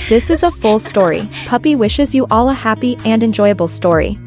This is a full story. Puppy wishes you all a happy and enjoyable story.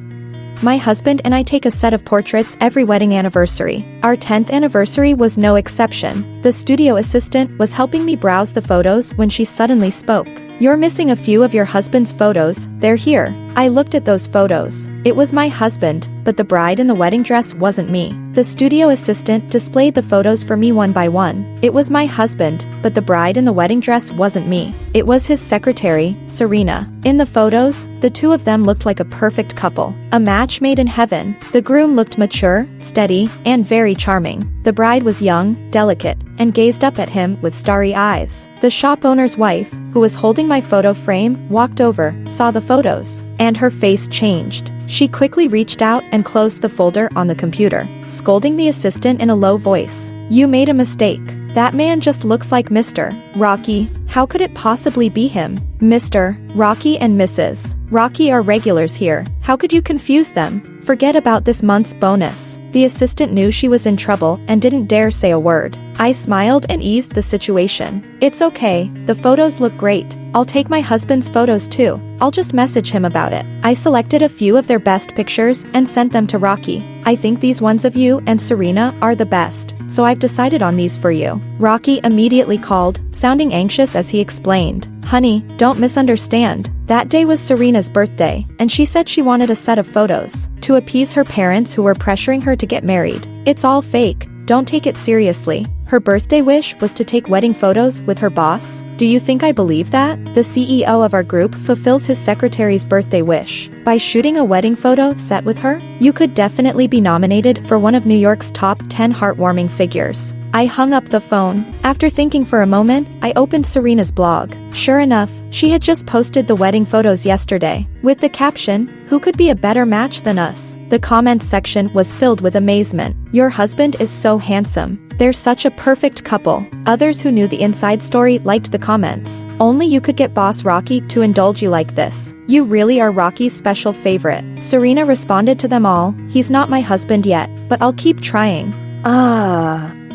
My husband and I take a set of portraits every wedding anniversary. Our 10th anniversary was no exception. The studio assistant was helping me browse the photos when she suddenly spoke. "You're missing a few of your husband's photos, they're here." I looked at those photos. It was my husband, but the bride in the wedding dress wasn't me. The studio assistant displayed the photos for me one by one. It was my husband, but the bride in the wedding dress wasn't me. It was his secretary, Serena. In the photos, the two of them looked like a perfect couple. A match made in heaven. The groom looked mature, steady, and very charming. The bride was young, delicate, and gazed up at him with starry eyes. The shop owner's wife, who was holding my photo frame, walked over, saw the photos, and her face changed. She quickly reached out and closed the folder on the computer, scolding the assistant in a low voice. "You made a mistake. That man just looks like Mr. Rocky. How could it possibly be him? Mr. Rocky and Mrs. Rocky are regulars here. How could you confuse them? Forget about this month's bonus." The assistant knew she was in trouble and didn't dare say a word. I smiled and eased the situation. "It's okay, the photos look great. I'll take my husband's photos too. I'll just message him about it." I selected a few of their best pictures and sent them to Rocky. "I think these ones of you and Serena are the best, so I've decided on these for you." Rocky immediately called, sounding anxious as he explained. "Honey, don't misunderstand. That day was Serena's birthday, and she said she wanted a set of photos to appease her parents who were pressuring her to get married. It's all fake. Don't take it seriously. Her birthday wish was to take wedding photos with her boss. Do you think I believe that? The CEO of our group fulfills his secretary's birthday wish by shooting a wedding photo set with her. You could definitely be nominated for one of New York's top 10 heartwarming figures." I hung up the phone. After thinking for a moment, I opened Serena's blog. Sure enough, she had just posted the wedding photos yesterday, with the caption, "Who could be a better match than us?" The comments section was filled with amazement. "Your husband is so handsome. They're such a perfect couple." Others who knew the inside story liked the comments. "Only you could get Boss Rocky to indulge you like this. You really are Rocky's special favorite." Serena responded to them all, "He's not my husband yet, but I'll keep trying."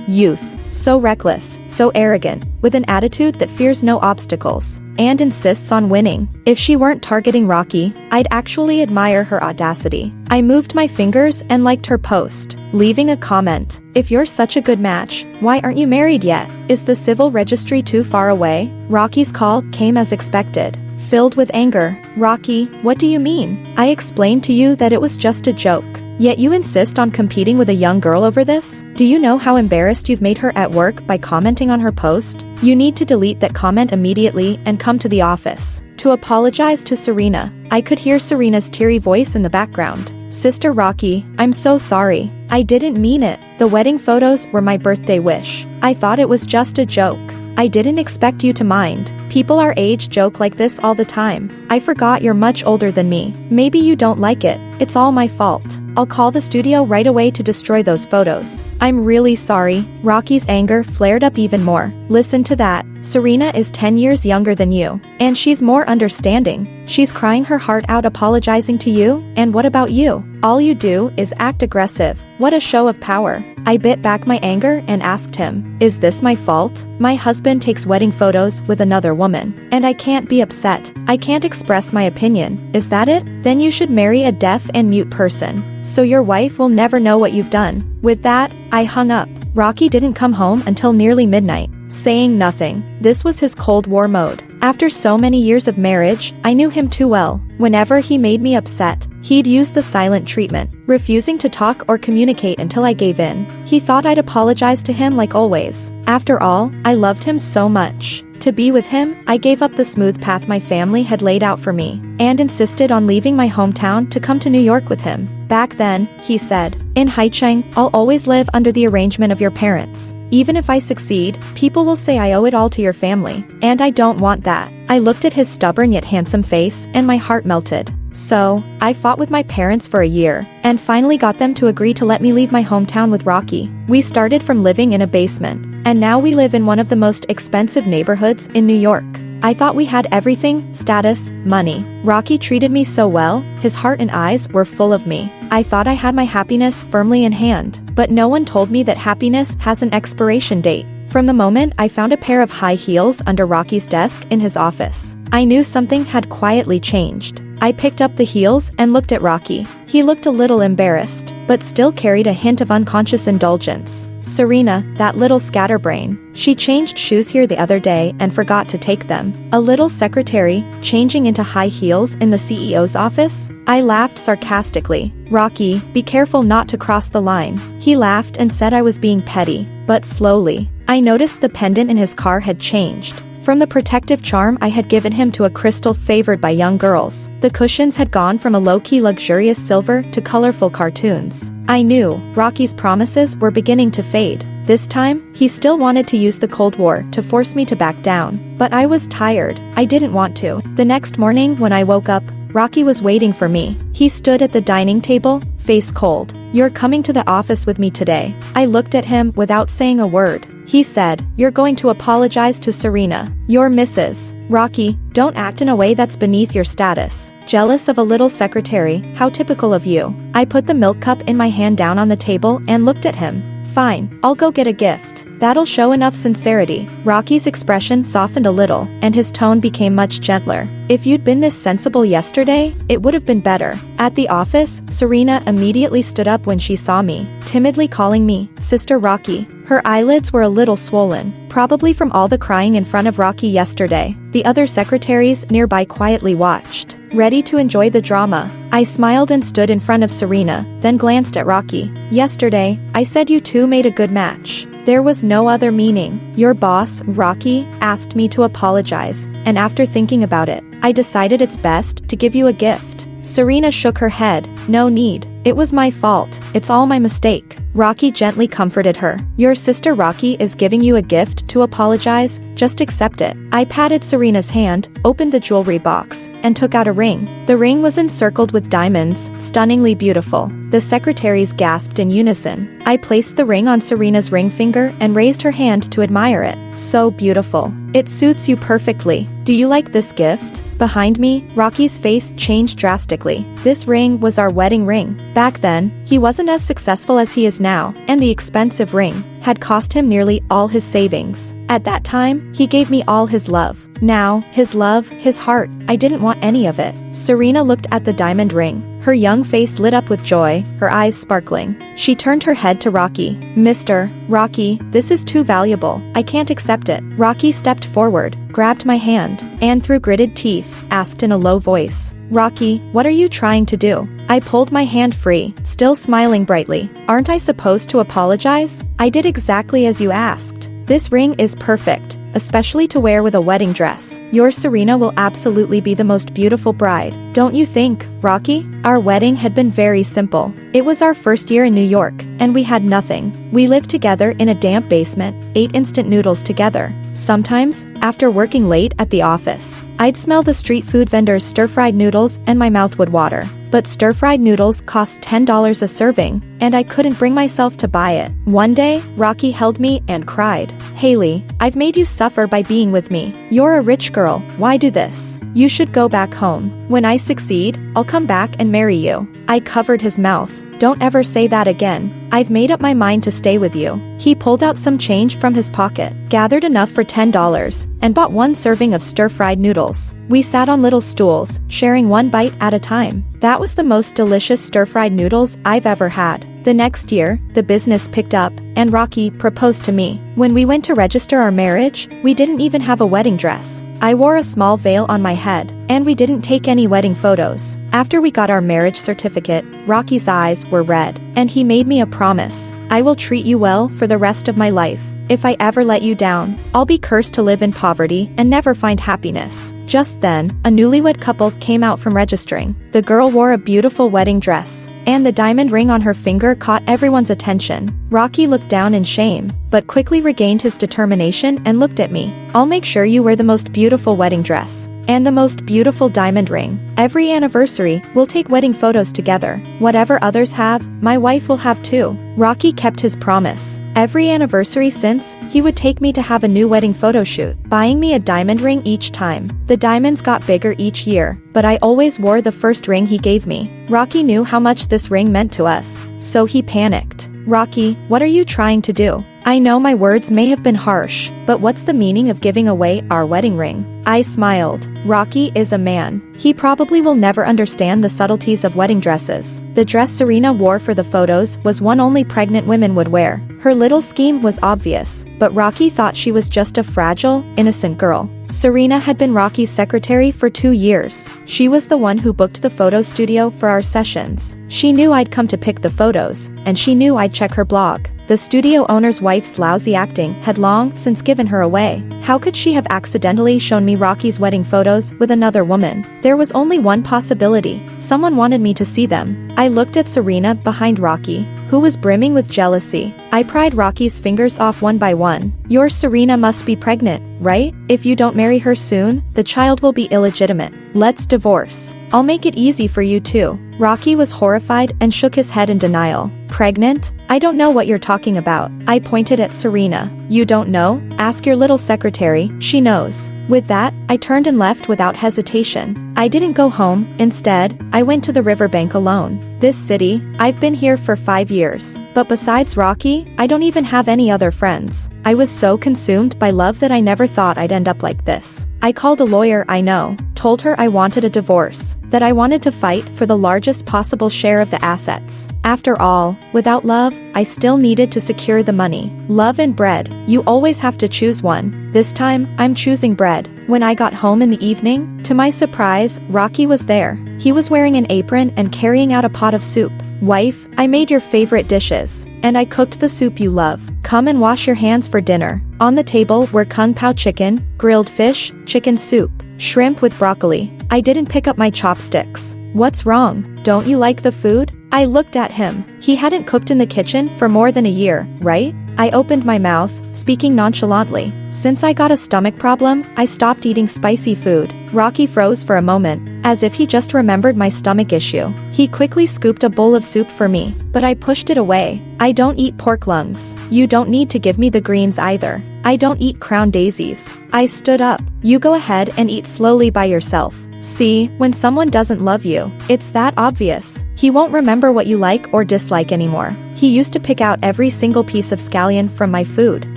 Youth. So reckless, so arrogant, with an attitude that fears no obstacles, and insists on winning. If she weren't targeting Rocky, I'd actually admire her audacity. I moved my fingers and liked her post, leaving a comment. "If you're such a good match, why aren't you married yet? Is the civil registry too far away?" Rocky's call came as expected. Filled with anger. "Rocky, what do you mean? I explained to you that it was just a joke. Yet you insist on competing with a young girl over this? Do you know how embarrassed you've made her at work by commenting on her post? You need to delete that comment immediately and come to the office to apologize to Serena." I could hear Serena's teary voice in the background. "Sister Rocky, I'm so sorry. I didn't mean it. The wedding photos were my birthday wish. I thought it was just a joke. I didn't expect you to mind. People our age joke like this all the time. I forgot you're much older than me. Maybe you don't like it. It's all my fault. I'll call the studio right away to destroy those photos. I'm really sorry." Rocky's anger flared up even more. "Listen to that. Serena is 10 years younger than you, and she's more understanding. She's crying her heart out apologizing to you, and what about you? All you do is act aggressive. What a show of power." I bit back my anger and asked him, "Is this my fault? My husband takes wedding photos with another woman, and I can't be upset. I can't express my opinion. Is that it? Then you should marry a deaf and mute person, so your wife will never know what you've done." With that, I hung up. Rocky didn't come home until nearly midnight, saying nothing. This was his Cold War mode. After so many years of marriage, I knew him too well. Whenever he made me upset, he'd use the silent treatment, refusing to talk or communicate until I gave in. He thought I'd apologize to him like always. After all, I loved him so much. To be with him, I gave up the smooth path my family had laid out for me, and insisted on leaving my hometown to come to New York with him. Back then, he said, "In Haicheng, I'll always live under the arrangement of your parents. Even if I succeed, people will say I owe it all to your family, and I don't want that." I looked at his stubborn yet handsome face, and my heart melted. So, I fought with my parents for a year, and finally got them to agree to let me leave my hometown with Rocky. We started from living in a basement, and now we live in one of the most expensive neighborhoods in New York. I thought we had everything: status, money. Rocky treated me so well, his heart and eyes were full of me. I thought I had my happiness firmly in hand, but no one told me that happiness has an expiration date. From the moment I found a pair of high heels under Rocky's desk in his office, I knew something had quietly changed. I picked up the heels and looked at Rocky. He looked a little embarrassed, but still carried a hint of unconscious indulgence. Serena, that little scatterbrain. She changed shoes here the other day and forgot to take them. A little secretary, changing into high heels in the CEO's office? I laughed sarcastically. Rocky, be careful not to cross the line. He laughed and said I was being petty, but slowly. I noticed the pendant in his car had changed. From the protective charm I had given him to a crystal favored by young girls, the cushions had gone from a low-key luxurious silver to colorful cartoons. I knew Rocky's promises were beginning to fade. This time, he still wanted to use the Cold War to force me to back down. But I was tired. I didn't want to. The next morning when I woke up, Rocky was waiting for me. He stood at the dining table, face cold. You're coming to the office with me today. I looked at him without saying a word. He said, you're going to apologize to Serena. You're Mrs. Rocky, don't act in a way that's beneath your status. Jealous of a little secretary, how typical of you. I put the milk cup in my hand down on the table and looked at him. Fine, I'll go get a gift. That'll show enough sincerity. Rocky's expression softened a little, and his tone became much gentler. If you'd been this sensible yesterday, it would have been better. At the office, Serena immediately stood up when she saw me, timidly calling me Sister Rocky. Her eyelids were a little swollen, probably from all the crying in front of Rocky yesterday. The other secretaries nearby quietly watched, ready to enjoy the drama. I smiled and stood in front of Serena, then glanced at Rocky. Yesterday, I said you two made a good match. There was no other meaning. Your boss, Rocky, asked me to apologize, and after thinking about it, I decided it's best to give you a gift. Serena shook her head. No need. It was my fault. It's all my mistake. Rocky gently comforted her. Your sister Rocky is giving you a gift to apologize. Just accept it. I patted Serena's hand, opened the jewelry box, and took out a ring. The ring was encircled with diamonds, stunningly beautiful. The secretaries gasped in unison. I placed the ring on Serena's ring finger and raised her hand to admire it. So beautiful. It suits you perfectly. Do you like this gift? Behind me, Rocky's face changed drastically. This ring was our wedding ring. Back then, he wasn't as successful as he is now, and the expensive ring had cost him nearly all his savings. At that time, he gave me all his love. Now, his love, his heart, I didn't want any of it. Serena looked at the diamond ring. Her young face lit up with joy, her eyes sparkling. She turned her head to Rocky. Mr. Rocky, this is too valuable. I can't accept it. Rocky stepped forward, grabbed my hand, and through gritted teeth, asked in a low voice, Rocky, what are you trying to do? I pulled my hand free, still smiling brightly. Aren't I supposed to apologize? I did exactly as you asked. This ring is perfect, especially to wear with a wedding dress. Your Serena will absolutely be the most beautiful bride. Don't you think, Rocky? Our wedding had been very simple. It was our first year in New York, and we had nothing. We lived together in a damp basement, ate instant noodles together. Sometimes, after working late at the office, I'd smell the street food vendors' stir-fried noodles and my mouth would water. But stir-fried noodles cost $10 a serving, and I couldn't bring myself to buy it. One day, Rocky held me and cried, Haley, I've made you suffer by being with me. You're a rich girl, why do this? You should go back home. When I succeed, I'll come back and marry you. I covered his mouth. Don't ever say that again. I've made up my mind to stay with you. He pulled out some change from his pocket, gathered enough for $10, and bought one serving of stir-fried noodles. We sat on little stools, sharing one bite at a time. That was the most delicious stir-fried noodles I've ever had. The next year, the business picked up, and Rocky proposed to me. When we went to register our marriage, we didn't even have a wedding dress. I wore a small veil on my head, and we didn't take any wedding photos. After we got our marriage certificate, Rocky's eyes were red, and he made me a promise. I will treat you well for the rest of my life. If I ever let you down, I'll be cursed to live in poverty and never find happiness. Just then, a newlywed couple came out from registering. The girl wore a beautiful wedding dress, and the diamond ring on her finger caught everyone's attention. Rocky looked down in shame, but quickly regained his determination and looked at me. I'll make sure you wear the most beautiful wedding dress and the most beautiful diamond ring. Every anniversary, we'll take wedding photos together. Whatever others have, my wife will have too. Rocky kept his promise. Every anniversary since, he would take me to have a new wedding photo shoot, buying me a diamond ring each time. The diamonds got bigger each year, but I always wore the first ring he gave me. Rocky knew how much this ring meant to us, so he panicked. Rocky, what are you trying to do? I know my words may have been harsh, but what's the meaning of giving away our wedding ring? I smiled. Rocky is a man. He probably will never understand the subtleties of wedding dresses. The dress Serena wore for the photos was one only pregnant women would wear. Her little scheme was obvious, but Rocky thought she was just a fragile, innocent girl. Serena had been Rocky's secretary for 2 years. She was the one who booked the photo studio for our sessions. She knew I'd come to pick the photos, and she knew I'd check her blog. The studio owner's wife's lousy acting had long since given her away. How could she have accidentally shown me Rocky's wedding photos with another woman? There was only one possibility. Someone wanted me to see them. I looked at Serena behind Rocky, who was brimming with jealousy. I pried Rocky's fingers off one by one. Your Serena must be pregnant, right? If you don't marry her soon, the child will be illegitimate. Let's divorce. I'll make it easy for you too. Rocky was horrified and shook his head in denial. Pregnant? I don't know what you're talking about. I pointed at Serena. You don't know? Ask your little secretary, she knows. With that, I turned and left without hesitation. I didn't go home. Instead, I went to the riverbank alone. This city, I've been here for 5 years. But besides Rocky, I don't even have any other friends. I was so consumed by love that I never thought I'd end up like this. I called a lawyer I know, told her I wanted a divorce, that I wanted to fight for the largest possible share of the assets. After all, without love, I still needed to secure the money. Love and bread, you always have to choose one. This time, I'm choosing bread. When I got home in the evening, to my surprise, Rocky was there. He was wearing an apron and carrying out a pot of soup. Wife, I made your favorite dishes, and I cooked the soup you love. Come and wash your hands for dinner. On the table were kung pao chicken, grilled fish, chicken soup, shrimp with broccoli. I didn't pick up my chopsticks. What's wrong? Don't you like the food? I looked at him. He hadn't cooked in the kitchen for more than a year, right? I opened my mouth, speaking nonchalantly. Since I got a stomach problem, I stopped eating spicy food. Rocky froze for a moment, as if he just remembered my stomach issue. He quickly scooped a bowl of soup for me, but I pushed it away. I don't eat pork lungs. You don't need to give me the greens either. I don't eat crown daisies. I stood up. You go ahead and eat slowly by yourself. See, when someone doesn't love you, it's that obvious. He won't remember what you like or dislike anymore. He used to pick out every single piece of scallion from my food,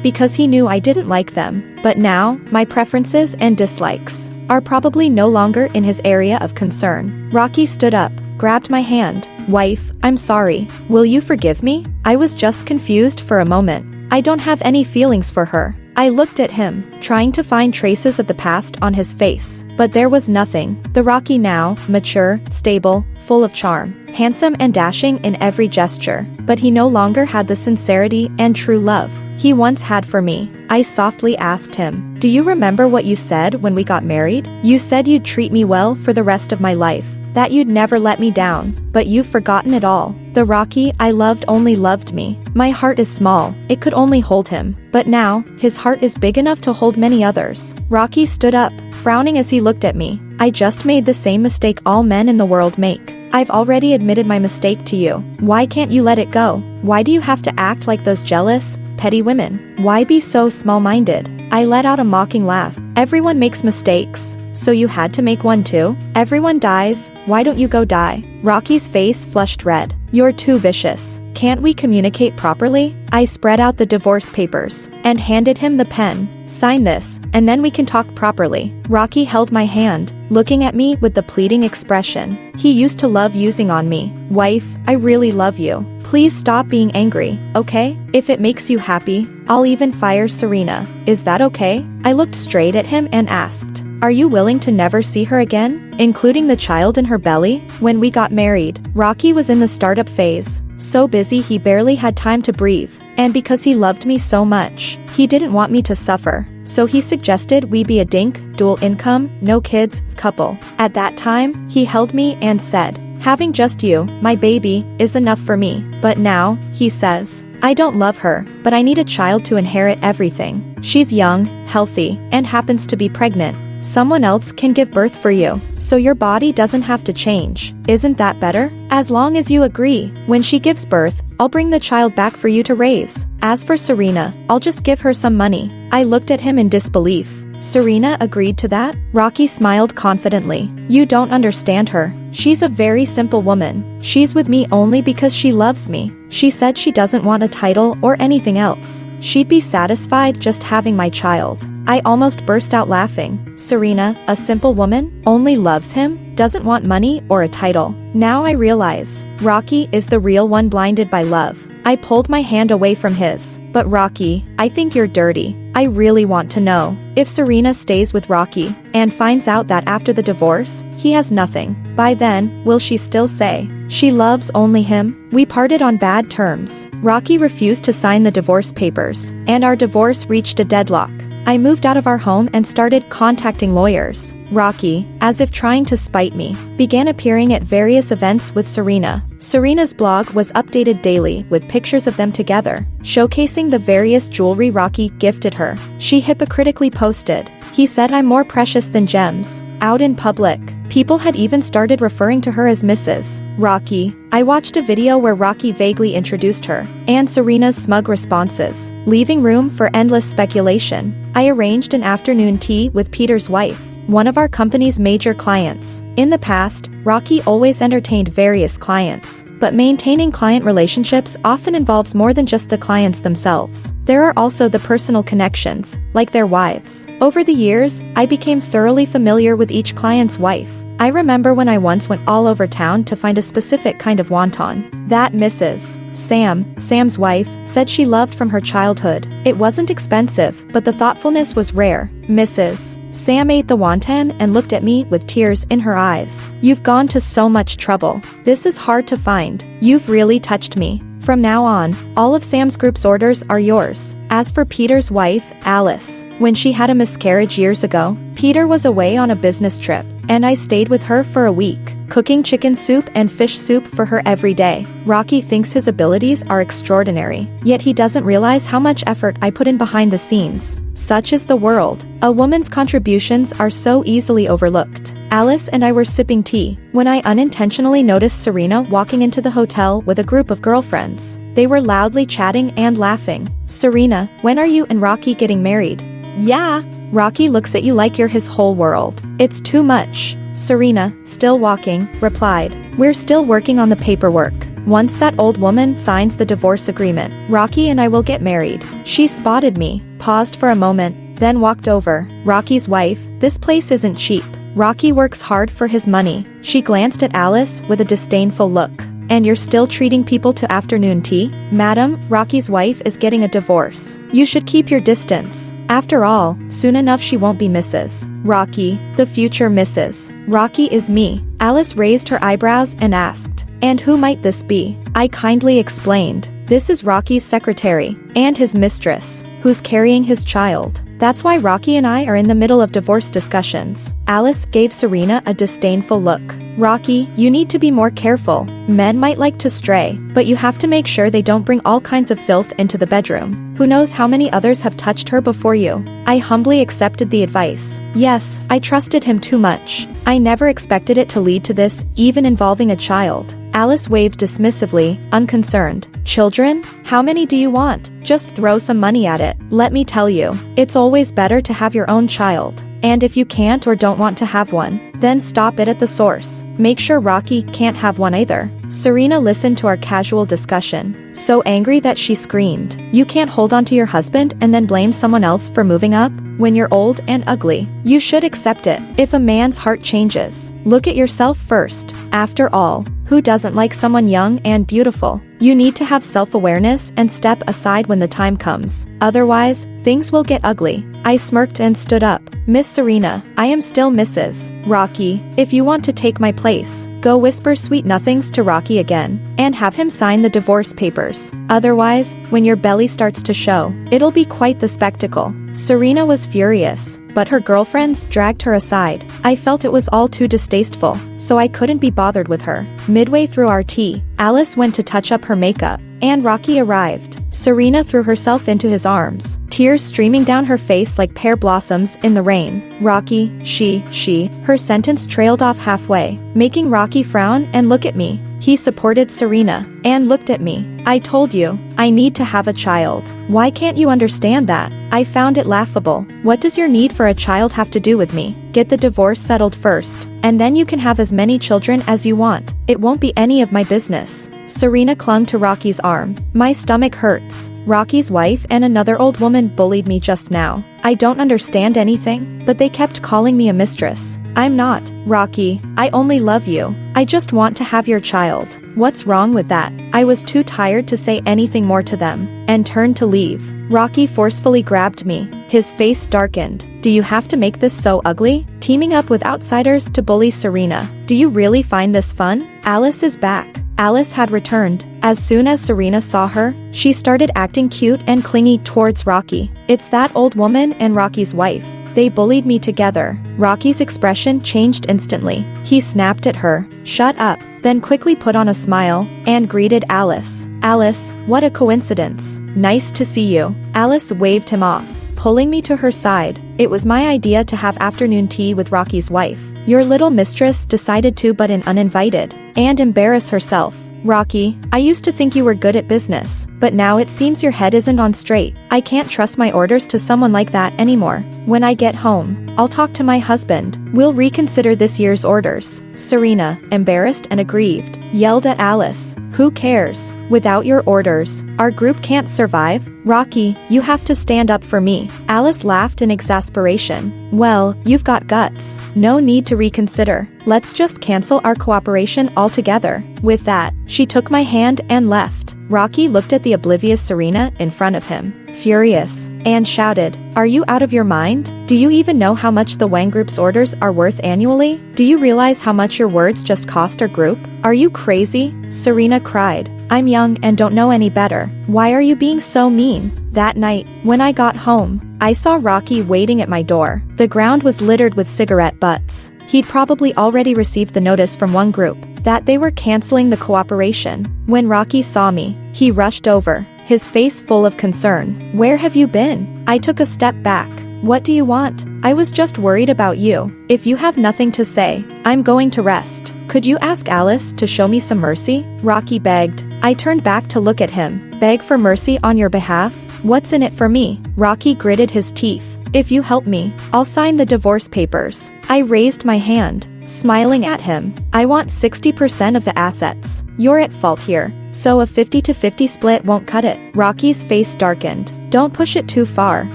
because he knew I didn't like them. But now, my preferences and dislikes are probably no longer in his area of concern. Rocky stood up, grabbed my hand. Wife, I'm sorry. Will you forgive me? I was just confused for a moment. I don't have any feelings for her. I looked at him, trying to find traces of the past on his face, but there was nothing. The Rocky now, mature, stable, full of charm, handsome and dashing in every gesture, but he no longer had the sincerity and true love he once had for me. I softly asked him, do you remember what you said when we got married? You said you'd treat me well for the rest of my life, that you'd never let me down, but you've forgotten it all. The Rocky I loved only loved me. My heart is small, it could only hold him, but now, his heart is big enough to hold many others. Rocky stood up, frowning as he looked at me. I just made the same mistake all men in the world make. I've already admitted my mistake to you. Why can't you let it go? Why do you have to act like those jealous, petty women? Why be so small-minded? I let out a mocking laugh. Everyone makes mistakes. So you had to make one too? Everyone dies, why don't you go die? Rocky's face flushed red. You're too vicious. Can't we communicate properly? I spread out the divorce papers and handed him the pen. Sign this, and then we can talk properly. Rocky held my hand, looking at me with the pleading expression he used to love using on me. Wife, I really love you. Please stop being angry, okay? If it makes you happy, I'll even fire Serena. Is that okay? I looked straight at him and asked, are you willing to never see her again, including the child in her belly? When we got married, Rocky was in the startup phase, so busy he barely had time to breathe, and because he loved me so much, he didn't want me to suffer, so he suggested we be a dink, dual income, no kids, couple. At that time, he held me and said, having just you, my baby, is enough for me. But now, he says, I don't love her, but I need a child to inherit everything. She's young, healthy, and happens to be pregnant. Someone else can give birth for you, so your body doesn't have to change. Isn't that better? As long as you agree, when she gives birth, I'll bring the child back for you to raise. As for Serena, I'll just give her some money. I looked at him in disbelief. Serena agreed to that? Rocky smiled confidently. You don't understand her. She's a very simple woman. She's with me only because she loves me. She said she doesn't want a title or anything else. She'd be satisfied just having my child. I almost burst out laughing. Serena, a simple woman, only loves him, doesn't want money or a title. Now I realize, Rocky is the real one blinded by love. I pulled my hand away from his. But Rocky, I think you're dirty. I really want to know if Serena stays with Rocky and finds out that after the divorce, he has nothing. By then, will she still say she loves only him? We parted on bad terms. Rocky refused to sign the divorce papers, and our divorce reached a deadlock. I moved out of our home and started contacting lawyers. Rocky, as if trying to spite me, began appearing at various events with Serena. Serena's blog was updated daily with pictures of them together, showcasing the various jewelry Rocky gifted her. She hypocritically posted, "He said I'm more precious than gems," out in public. People had even started referring to her as Mrs. Rocky. I watched a video where Rocky vaguely introduced her, and Serena's smug responses, leaving room for endless speculation. I arranged an afternoon tea with Peter's wife, one of our company's major clients. In the past, Rocky always entertained various clients, but maintaining client relationships often involves more than just the clients themselves. There are also the personal connections, like their wives. Over the years, I became thoroughly familiar with each client's wife. I remember when I once went all over town to find a specific kind of wonton that Mrs. Sam's wife, said she loved from her childhood. It wasn't expensive, but the thoughtfulness was rare. Mrs. Sam ate the wonton and looked at me with tears in her eyes. "You've gone to so much trouble. This is hard to find. You've really touched me. From now on, all of Sam's group's orders are yours." As for Peter's wife, Alice, when she had a miscarriage years ago, Peter was away on a business trip, and I stayed with her for a week, cooking chicken soup and fish soup for her every day. Rocky thinks his abilities are extraordinary, yet he doesn't realize how much effort I put in behind the scenes. Such is the world. A woman's contributions are so easily overlooked. Alice and I were sipping tea when I unintentionally noticed Serena walking into the hotel with a group of girlfriends. They were loudly chatting and laughing. "Serena, when are you and Rocky getting married?" "Yeah." "Rocky looks at you like you're his whole world. It's too much." Serena, still walking, replied, "We're still working on the paperwork. Once that old woman signs the divorce agreement, Rocky and I will get married." She spotted me, paused for a moment, then walked over. "Rocky's wife, this place isn't cheap. Rocky works hard for his money." She glanced at Alice with a disdainful look. "And you're still treating people to afternoon tea? Madam, Rocky's wife is getting a divorce. You should keep your distance. After all, soon enough she won't be Mrs. Rocky, the future Mrs. Rocky is me." Alice raised her eyebrows and asked, "And who might this be?" I kindly explained, "This is Rocky's secretary, and his mistress, who's carrying his child. That's why Rocky and I are in the middle of divorce discussions." Alice gave Serena a disdainful look. "Rocky, you need to be more careful. Men might like to stray, but you have to make sure they don't bring all kinds of filth into the bedroom. Who knows how many others have touched her before you?" I humbly accepted the advice. Yes, I trusted him too much. I never expected it to lead to this, even involving a child. Alice waved dismissively, unconcerned. "Children? How many do you want? Just throw some money at it. Let me tell you, it's always better to have your own child. And if you can't or don't want to have one, then stop it at the source. Make sure Rocky can't have one either." Serena listened to our casual discussion, so angry that she screamed, "You can't hold on to your husband and then blame someone else for moving up? When you're old and ugly, you should accept it. If a man's heart changes, look at yourself first. After all, who doesn't like someone young and beautiful? You need to have self-awareness and step aside when the time comes. Otherwise, things will get ugly." I smirked and stood up. "Miss Serena, I am still Mrs. Rocky. If you want to take my place, go whisper sweet nothings to Rocky again, and have him sign the divorce papers. Otherwise, when your belly starts to show, it'll be quite the spectacle." Serena was furious, but her girlfriends dragged her aside. I felt it was all too distasteful, so I couldn't be bothered with her. Midway through our tea, Alice went to touch up her makeup, and Rocky arrived. Serena threw herself into his arms, tears streaming down her face like pear blossoms in the rain. "Rocky, she, her sentence trailed off halfway, making Rocky frown and look at me. He supported Serena, and looked at me. I told you, I need to have a child. Why can't you understand that? I found it laughable. What does your need for a child have to do with me? Get the divorce settled first, and then you can have as many children as you want. It won't be any of my business. Serena clung to Rocky's arm. My stomach hurts. Rocky's wife and another old woman bullied me just now. I don't understand anything, but they kept calling me a mistress. I'm not, Rocky. I only love you. I just want to have your child. What's wrong with that? I was too tired to say anything more to them, and turned to leave. Rocky forcefully grabbed me. His face darkened. Do you have to make this so ugly? Teaming up with outsiders to bully Serena. Do you really find this fun? Alice is back. Alice had returned. As soon as Serena saw her, she started acting cute and clingy towards Rocky. It's that old woman and Rocky's wife. They bullied me together. Rocky's expression changed instantly. He snapped at her. Shut up. Then quickly put on a smile, and greeted Alice. Alice, what a coincidence. Nice to see you. Alice waved him off, pulling me to her side. It was my idea to have afternoon tea with Rocky's wife. Your little mistress decided to butt in uninvited, and embarrass herself. Rocky, I used to think you were good at business, but now it seems your head isn't on straight. I can't trust my orders to someone like that anymore. When I get home, I'll talk to my husband. We'll reconsider this year's orders. Serena, embarrassed and aggrieved, yelled at Alice. Who cares? Without your orders, our group can't survive. Rocky, you have to stand up for me. Alice laughed in exasperation. Well, you've got guts. No need to reconsider. Let's just cancel our cooperation altogether. With that, she took my hand and left. Rocky looked at the oblivious Serena in front of him, furious, and shouted, Are you out of your mind? Do you even know how much the Wang Group's orders are worth annually? Do you realize how much your words just cost our group? Are you crazy? Serena cried. I'm young and don't know any better. Why are you being so mean? That night, when I got home, I saw Rocky waiting at my door. The ground was littered with cigarette butts. He'd probably already received the notice from one group that they were canceling the cooperation. When Rocky saw me, he rushed over, his face full of concern. Where have you been? I took a step back. What do you want? I was just worried about you. If you have nothing to say, I'm going to rest. Could you ask Alice to show me some mercy? Rocky begged. I turned back to look at him. Beg for mercy on your behalf? What's in it for me? Rocky gritted his teeth. If you help me, I'll sign the divorce papers. I raised my hand, smiling at him. I want 60% of the assets. You're at fault here, so a 50-50 split won't cut it. Rocky's face darkened. Don't push it too far.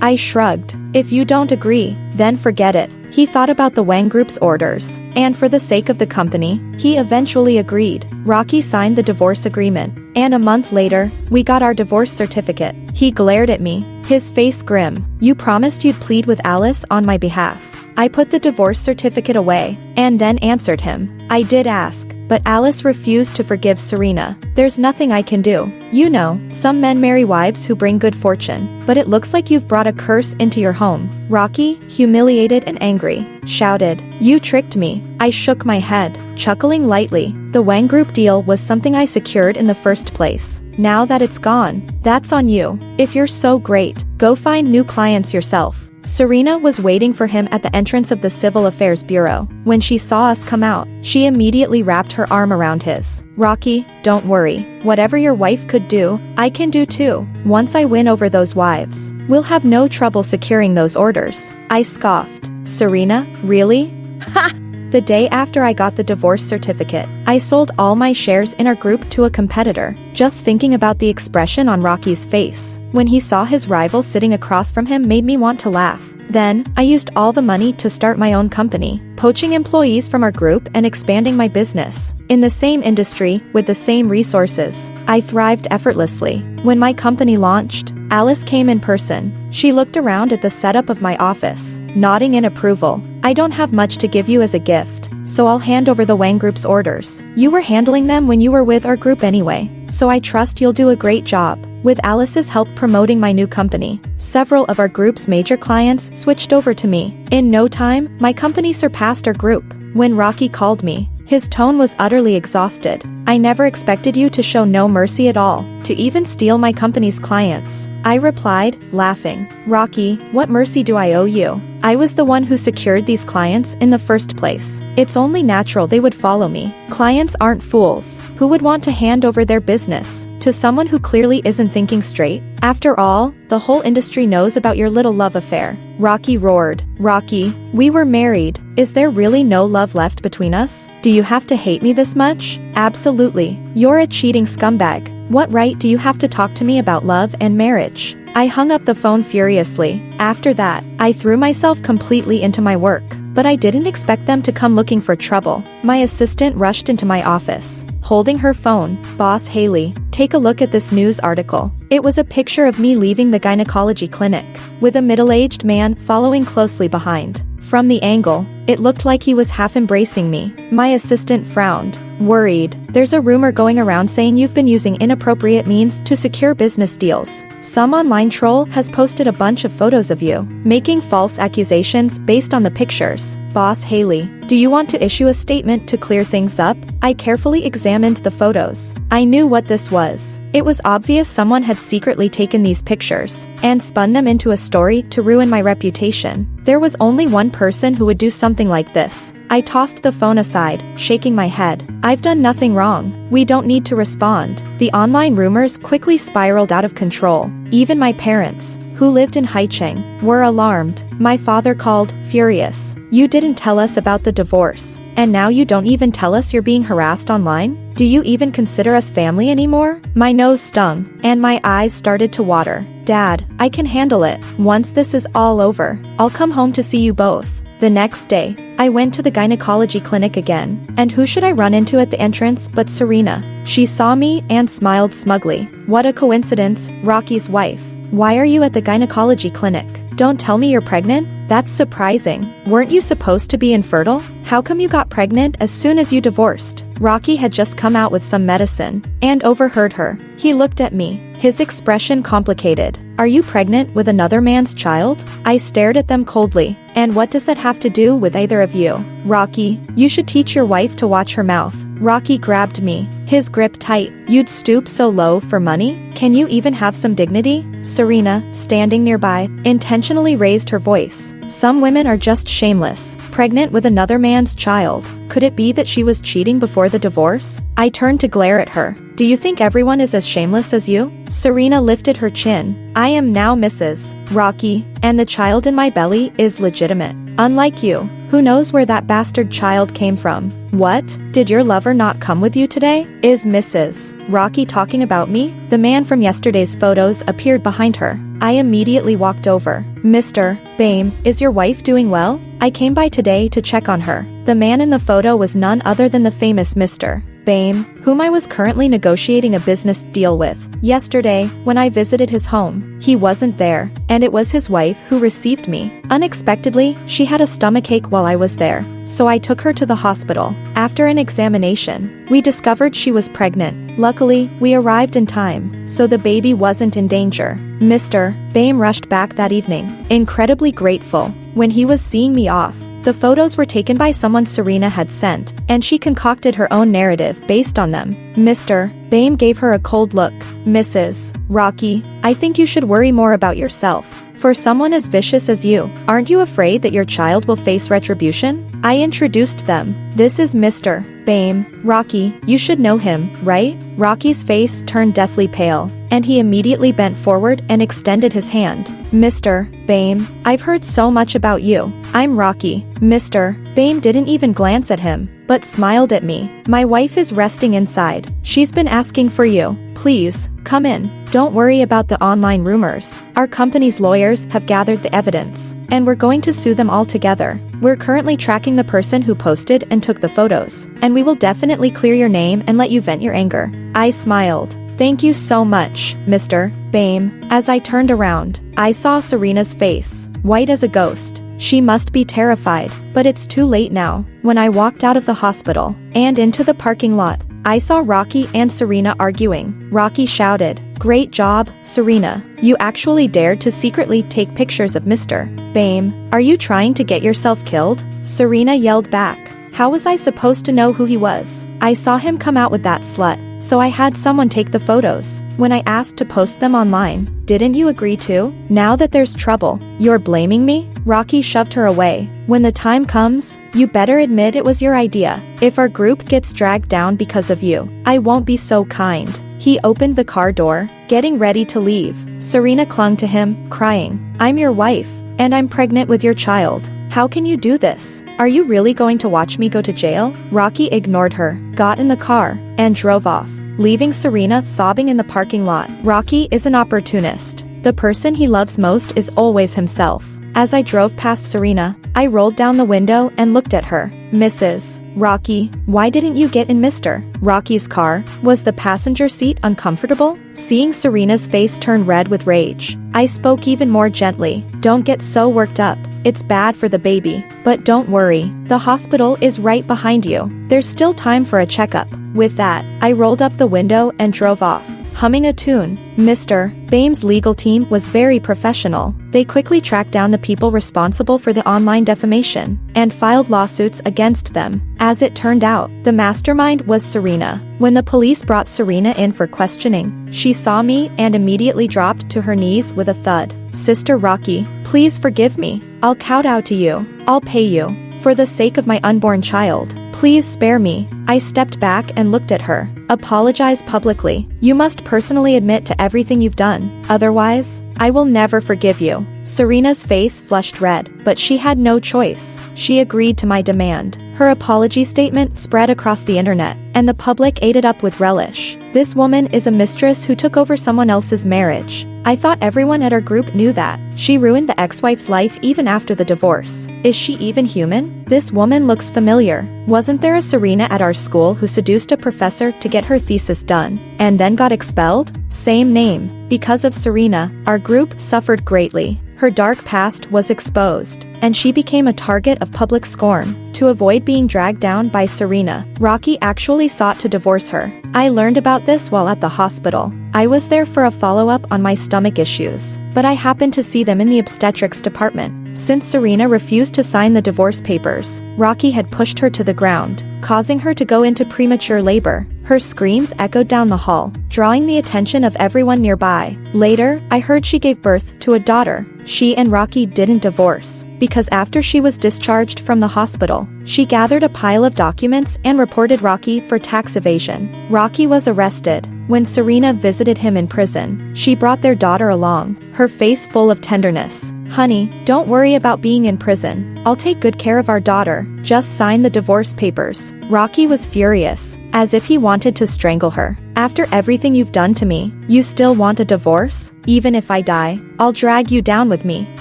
I shrugged. If you don't agree, then forget it. He thought about the Wang Group's orders, and for the sake of the company, he eventually agreed. Rocky signed the divorce agreement, and a month later, we got our divorce certificate. He glared at me, his face grim. You promised you'd plead with Alice on my behalf. I put the divorce certificate away, and then answered him. I did ask, but Alice refused to forgive Serena. There's nothing I can do. You know, some men marry wives who bring good fortune, but it looks like you've brought a curse into your home. Rocky, humiliated and angry, shouted, You tricked me. I shook my head, chuckling lightly. The Wang Group deal was something I secured in the first place. Now that it's gone, that's on you. If you're so great, go find new clients yourself. Serena was waiting for him at the entrance of the Civil Affairs Bureau. When she saw us come out, she immediately wrapped her arm around his. Rocky, don't worry. Whatever your wife could do, I can do too. Once I win over those wives, we'll have no trouble securing those orders. I scoffed. Serena, really? Ha! The day after I got the divorce certificate, I sold all my shares in our group to a competitor. Just thinking about the expression on Rocky's face when he saw his rival sitting across from him made me want to laugh. Then, I used all the money to start my own company, poaching employees from our group and expanding my business. In the same industry, with the same resources, I thrived effortlessly. When my company launched, Alice came in person. She looked around at the setup of my office, nodding in approval. I don't have much to give you as a gift, so I'll hand over the Wang Group's orders. You were handling them when you were with our group anyway, so I trust you'll do a great job. With Alice's help promoting my new company, several of our group's major clients switched over to me. In no time, my company surpassed our group. When Rocky called me, his tone was utterly exhausted. I never expected you to show no mercy at all, to even steal my company's clients. I replied, laughing. Rocky, what mercy do I owe you? I was the one who secured these clients in the first place. It's only natural they would follow me. Clients aren't fools. Who would want to hand over their business to someone who clearly isn't thinking straight. After all, the whole industry knows about your little love affair. Rocky roared. Rocky, we were married. Is there really no love left between us? Do you have to hate me this much? Absolutely. You're a cheating scumbag. What right do you have to talk to me about love and marriage? I hung up the phone furiously. After that, I threw myself completely into my work. But I didn't expect them to come looking for trouble. My assistant rushed into my office, holding her phone. Boss Haley, take a look at this news article. It was a picture of me leaving the gynecology clinic, with a middle-aged man following closely behind. From the angle, it looked like he was half embracing me. My assistant frowned, worried. There's a rumor going around saying you've been using inappropriate means to secure business deals. Some online troll has posted a bunch of photos of you, making false accusations based on the pictures. Boss Haley, do you want to issue a statement to clear things up? I carefully examined the photos. I knew what this was. It was obvious someone had secretly taken these pictures and spun them into a story to ruin my reputation. There was only one person who would do something like this. I tossed the phone aside, shaking my head. I've done nothing wrong. We don't need to respond. The online rumors quickly spiraled out of control. Even my parents, who lived in Haicheng, were alarmed. My father called, furious. You didn't tell us about the divorce, and now you don't even tell us you're being harassed online? Do you even consider us family anymore? My nose stung, and my eyes started to water. Dad, I can handle it. Once this is all over, I'll come home to see you both. The next day, I went to the gynecology clinic again, and who should I run into at the entrance but Serena? She saw me and smiled smugly. What a coincidence, Rocky's wife. Why are you at the gynecology clinic? Don't tell me you're pregnant? That's surprising. Weren't you supposed to be infertile? How come you got pregnant as soon as you divorced? Rocky had just come out with some medicine and overheard her. He looked at me, his expression complicated. Are you pregnant with another man's child? I stared at them coldly. And what does that have to do with either of you? Rocky, you should teach your wife to watch her mouth. Rocky grabbed me, his grip tight. You'd stoop so low for money? Can you even have some dignity? Serena, standing nearby, intentionally raised her voice. Some women are just shameless, pregnant with another man's child. Could it be that she was cheating before the divorce? I turned to glare at her. Do you think everyone is as shameless as you? Serena lifted her chin. I am now Mrs. Rocky, and the child in my belly is legitimate. Unlike you, who knows where that bastard child came from? What? Did your lover not come with you today? Is Mrs. Rocky talking about me? The man from yesterday's photos appeared behind her. I immediately walked over. Mr. Bame, is your wife doing well? I came by today to check on her. The man in the photo was none other than the famous Mr. Bame, whom I was currently negotiating a business deal with. Yesterday, when I visited his home, he wasn't there, and it was his wife who received me. Unexpectedly, she had a stomachache while I was there, so I took her to the hospital. After an examination, we discovered she was pregnant. Luckily, we arrived in time, so the baby wasn't in danger. Mr. Bame rushed back that evening, incredibly grateful. When he was seeing me off, the photos were taken by someone Serena had sent, and she concocted her own narrative based on them. Mr. Bame gave her a cold look. Mrs. Rocky, I think you should worry more about yourself. For someone as vicious as you, aren't you afraid that your child will face retribution? I introduced them. This is Mr. Bame. Rocky, you should know him, right? Rocky's face turned deathly pale, and he immediately bent forward and extended his hand. Mr. Bame, I've heard so much about you. I'm Rocky. Mr. Bame didn't even glance at him, but smiled at me. My wife is resting inside. She's been asking for you. Please, come in. Don't worry about the online rumors. Our company's lawyers have gathered the evidence, and we're going to sue them all together. We're currently tracking the person who posted and took the photos, and we will definitely clear your name and let you vent your anger. I smiled. Thank you so much, Mr. Bame. As I turned around, I saw Serena's face, white as a ghost. She must be terrified, but it's too late now. When I walked out of the hospital and into the parking lot, I saw Rocky and Serena arguing. Rocky shouted, "Great job, Serena. You actually dared to secretly take pictures of Mr. Bame. Are you trying to get yourself killed?" Serena yelled back. How was I supposed to know who he was? I saw him come out with that slut, so I had someone take the photos. When I asked to post them online, didn't you agree to? Now that there's trouble, you're blaming me? Rocky shoved her away. When the time comes, you better admit it was your idea. If our group gets dragged down because of you, I won't be so kind. He opened the car door, getting ready to leave. Serena clung to him, crying, "I'm your wife, and I'm pregnant with your child. How can you do this? Are you really going to watch me go to jail?" Rocky ignored her, got in the car, and drove off, leaving Serena sobbing in the parking lot. Rocky is an opportunist. The person he loves most is always himself. As I drove past Serena, I rolled down the window and looked at her. "Mrs. Rocky, why didn't you get in Mr. Rocky's car? Was the passenger seat uncomfortable?" Seeing Serena's face turn red with rage, I spoke even more gently. "Don't get so worked up. It's bad for the baby. But don't worry, the hospital is right behind you. There's still time for a checkup." With that, I rolled up the window and drove off, humming a tune. Mr. Bame's legal team was very professional. They quickly tracked down the people responsible for the online defamation and filed lawsuits against them. As it turned out, the mastermind was Serena. When the police brought Serena in for questioning, she saw me and immediately dropped to her knees with a thud. "Sister Rocky, please forgive me. I'll kowtow to you. I'll pay you. For the sake of my unborn child, please spare me." I stepped back and looked at her. "Apologize publicly. You must personally admit to everything you've done. Otherwise, I will never forgive you." Serena's face flushed red, but she had no choice. She agreed to my demand. Her apology statement spread across the internet, and the public ate it up with relish. "This woman is a mistress who took over someone else's marriage. I thought everyone at our group knew that. She ruined the ex-wife's life even after the divorce. Is she even human? This woman looks familiar. Wasn't there a Serena at our school who seduced a professor to get her thesis done, and then got expelled? Same name." Because of Serena, our group suffered greatly. Her dark past was exposed, and she became a target of public scorn. To avoid being dragged down by Serena, Rocky actually sought to divorce her. I learned about this while at the hospital. I was there for a follow-up on my stomach issues, but I happened to see them in the obstetrics department. Since Serena refused to sign the divorce papers, Rocky had pushed her to the ground, causing her to go into premature labor. Her screams echoed down the hall, drawing the attention of everyone nearby. Later, I heard she gave birth to a daughter. She and Rocky didn't divorce, because after she was discharged from the hospital, she gathered a pile of documents and reported Rocky for tax evasion. Rocky was arrested. When Serena visited him in prison, she brought their daughter along, her face full of tenderness. "Honey, don't worry about being in prison. I'll take good care of our daughter. Just sign the divorce papers." Rocky was furious, as if he wanted to strangle her. "After everything you've done to me, you still want a divorce? Even if I die, I'll drag you down with me."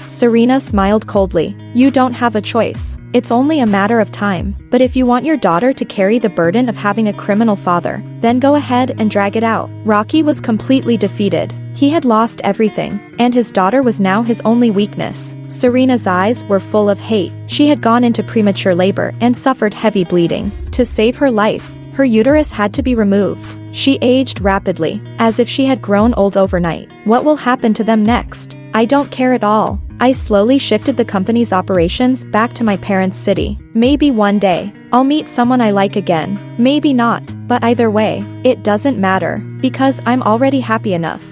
Serena smiled coldly. "You don't have a choice. It's only a matter of time. But if you want your daughter to carry the burden of having a criminal father, then go ahead and drag it out." Rocky was completely defeated. He had lost everything, and his daughter was now his only weakness. Serena's eyes were full of hate. She had gone into premature labor and suffered heavy bleeding. To save her life, her uterus had to be removed. She aged rapidly, as if she had grown old overnight. What will happen to them next? I don't care at all. I slowly shifted the company's operations back to my parents' city. Maybe one day, I'll meet someone I like again. Maybe not, but either way, it doesn't matter, because I'm already happy enough.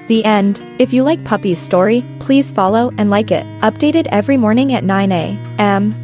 The end. If you like Puppy's story, please follow and like it. Updated every morning at 9 a.m.